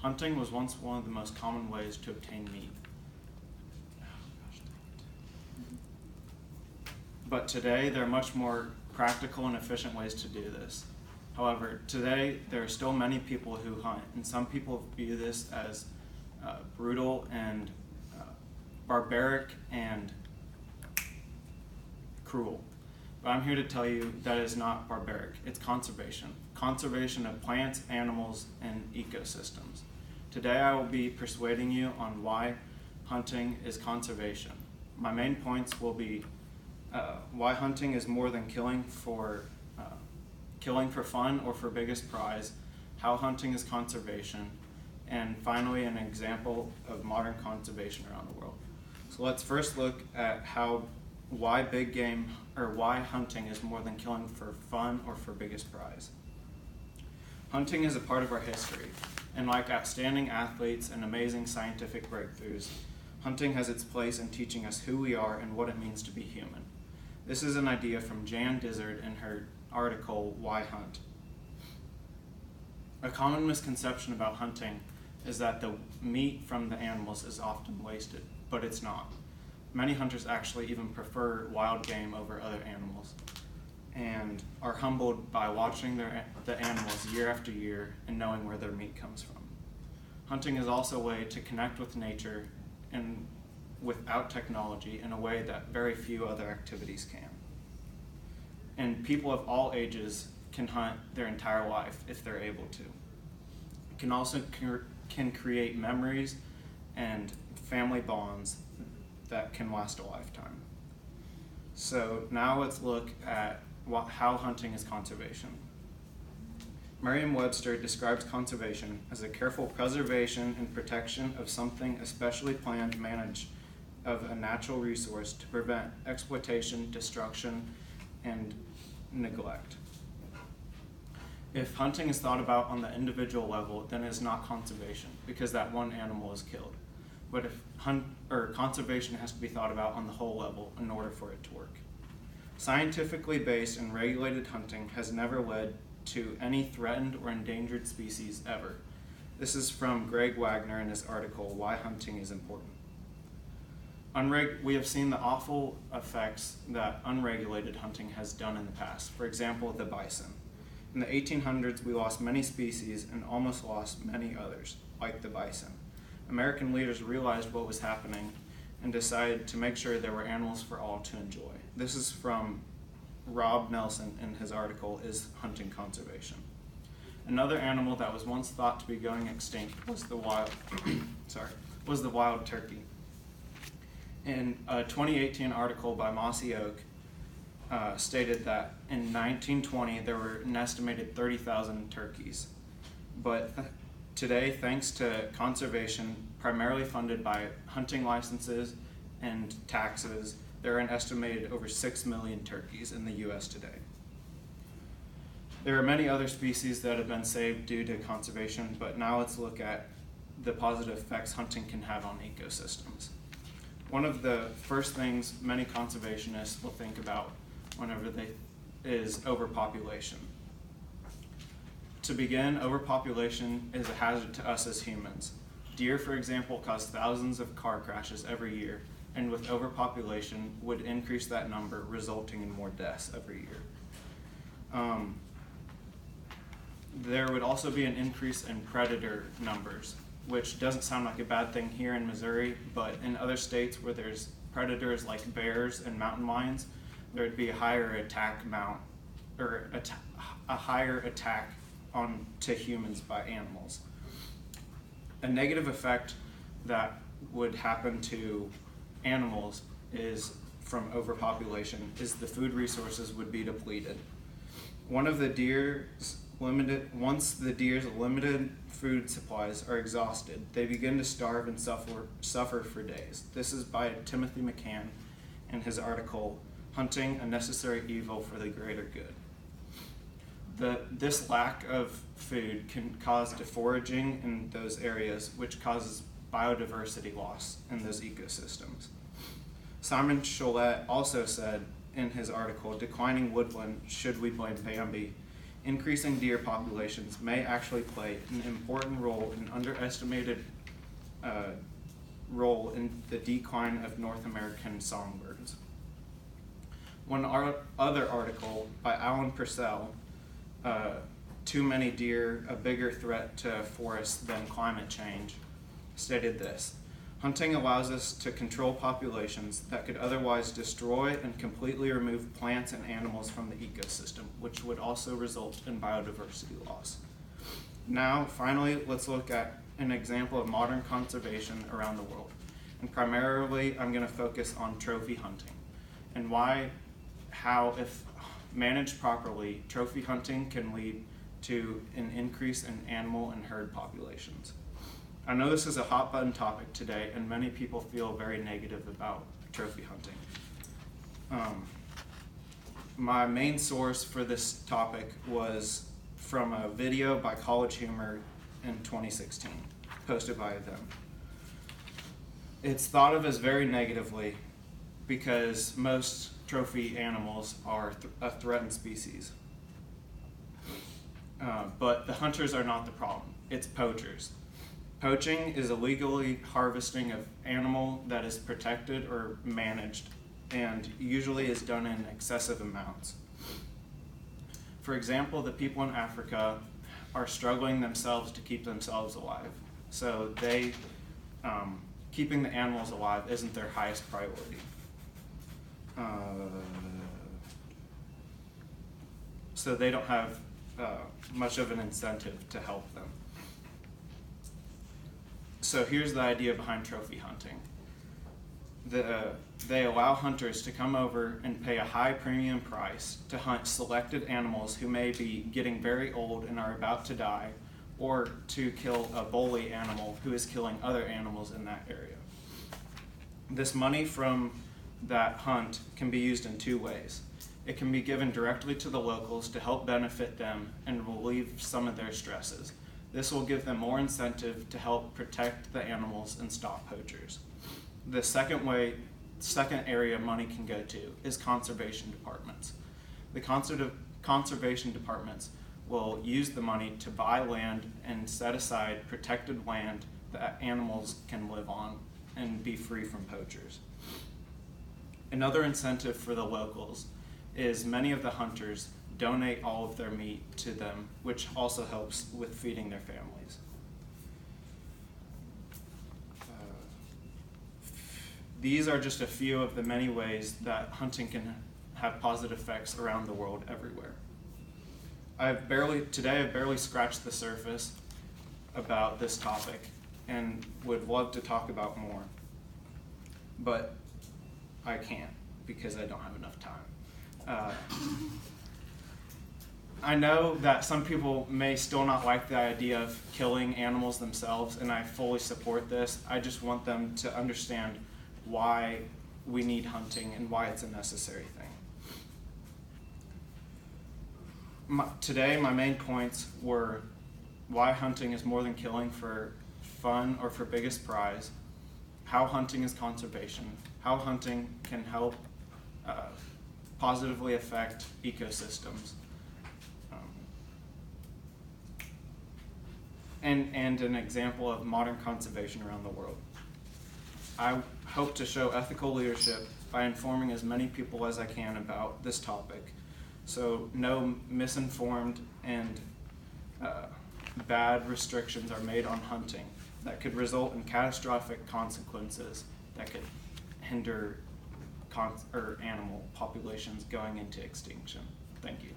Hunting was once one of the most common ways to obtain meat. But today, there are much more practical and efficient ways to do this. However, today, there are still many people who hunt, and some people view this as brutal and barbaric and cruel. But I'm here to tell you that is not barbaric. It's conservation. Conservation of plants, animals, and ecosystems. Today I will be persuading you on why hunting is conservation. My main points will be why hunting is more than killing for fun or for biggest prize, how hunting is conservation, and finally an example of modern conservation around the world. So let's first look at why hunting is more than killing for fun or for biggest prize. Hunting is a part of our history, and like outstanding athletes and amazing scientific breakthroughs, hunting has its place in teaching us who we are and what it means to be human. This is an idea from Jan Dizzard in her article, Why Hunt? A common misconception about hunting is that the meat from the animals is often wasted, but it's not. Many hunters actually even prefer wild game over other animals and are humbled by watching the animals year after year and knowing where their meat comes from. Hunting is also a way to connect with nature and without technology in a way that very few other activities can. And people of all ages can hunt their entire life if they're able to. It can also can create memories and family bonds that can last a lifetime. So now let's look at how hunting is conservation. Merriam-Webster describes conservation as a careful preservation and protection of something especially planned managed of a natural resource to prevent exploitation, destruction, and neglect. If hunting is thought about on the individual level, then it is not conservation because that one animal is killed. But if conservation has to be thought about on the whole level in order for it to work. Scientifically based and regulated hunting has never led to any threatened or endangered species ever. This is from Greg Wagner in his article, Why Hunting is Important. We have seen the awful effects that unregulated hunting has done in the past. For example, the bison. In the 1800s, we lost many species and almost lost many others, like the bison. American leaders realized what was happening and decided to make sure there were animals for all to enjoy. This is from Rob Nelson in his article, Is Hunting Conservation? Another animal that was once thought to be going extinct was the wild turkey. In a 2018 article by Mossy Oak, stated that in 1920 there were an estimated 30,000 turkeys. But today, thanks to conservation primarily funded by hunting licenses and taxes, there are an estimated over 6 million turkeys in the US today. There are many other species that have been saved due to conservation, but now let's look at the positive effects hunting can have on ecosystems. One of the first things many conservationists will think about is overpopulation. To begin, overpopulation is a hazard to us as humans. Deer, for example, cause thousands of car crashes every year, and with overpopulation would increase that number, resulting in more deaths every year. There would also be an increase in predator numbers, which doesn't sound like a bad thing here in Missouri, but in other states where there's predators like bears and mountain lions, there would be a higher attack to humans by animals. A negative effect that would happen to animals from overpopulation is the food resources would be depleted. Once the deer's limited food supplies are exhausted, they begin to starve and suffer for days. This is by Timothy McCann in his article, Hunting, a Necessary Evil for the Greater Good. This lack of food can cause deforaging in those areas, which causes biodiversity loss in those ecosystems. Simon Chollet also said in his article, Declining Woodland, Should We Blame Bambi? increasing deer populations may actually play an important role in underestimated role in the decline of North American songbirds. One other article by Alan Purcell, Too Many Deer, A Bigger Threat to Forests Than Climate Change, stated this: hunting allows us to control populations that could otherwise destroy and completely remove plants and animals from the ecosystem, which would also result in biodiversity loss. Now, finally, let's look at an example of modern conservation around the world. And primarily, I'm going to focus on trophy hunting and how, if managed properly, trophy hunting can lead to an increase in animal and herd populations. I know this is a hot button topic today, and many people feel very negative about trophy hunting. My main source for this topic was from a video by College Humor in 2016, posted by them. It's thought of as very negatively because most trophy animals are a threatened species. But the hunters are not the problem, it's poachers. Poaching is illegally harvesting of animal that is protected or managed, and usually is done in excessive amounts. For example, the people in Africa are struggling themselves to keep themselves alive. So keeping the animals alive isn't their highest priority. So they don't have much of an incentive to help them. So here's the idea behind trophy hunting. They allow hunters to come over and pay a high premium price to hunt selected animals who may be getting very old and are about to die, or to kill a bully animal who is killing other animals in that area. This money from that hunt can be used in two ways. It can be given directly to the locals to help benefit them and relieve some of their stresses. This will give them more incentive to help protect the animals and stop poachers. The second area money can go to is conservation departments. The conservation departments will use the money to buy land and set aside protected land that animals can live on and be free from poachers. Another incentive for the locals is many of the hunters donate all of their meat to them, which also helps with feeding their families. These are just a few of the many ways that hunting can have positive effects around the world everywhere. Today I've barely scratched the surface about this topic and would love to talk about more, but I can't because I don't have enough time. I know that some people may still not like the idea of killing animals themselves, and I fully support this. I just want them to understand why we need hunting and why it's a necessary thing. Today, my main points were why hunting is more than killing for fun or for biggest prize, how hunting is conservation, how hunting can help positively affect ecosystems, and an example of modern conservation around the world. I hope to show ethical leadership by informing as many people as I can about this topic, so no misinformed and bad restrictions are made on hunting that could result in catastrophic consequences that could hinder animal populations going into extinction. Thank you.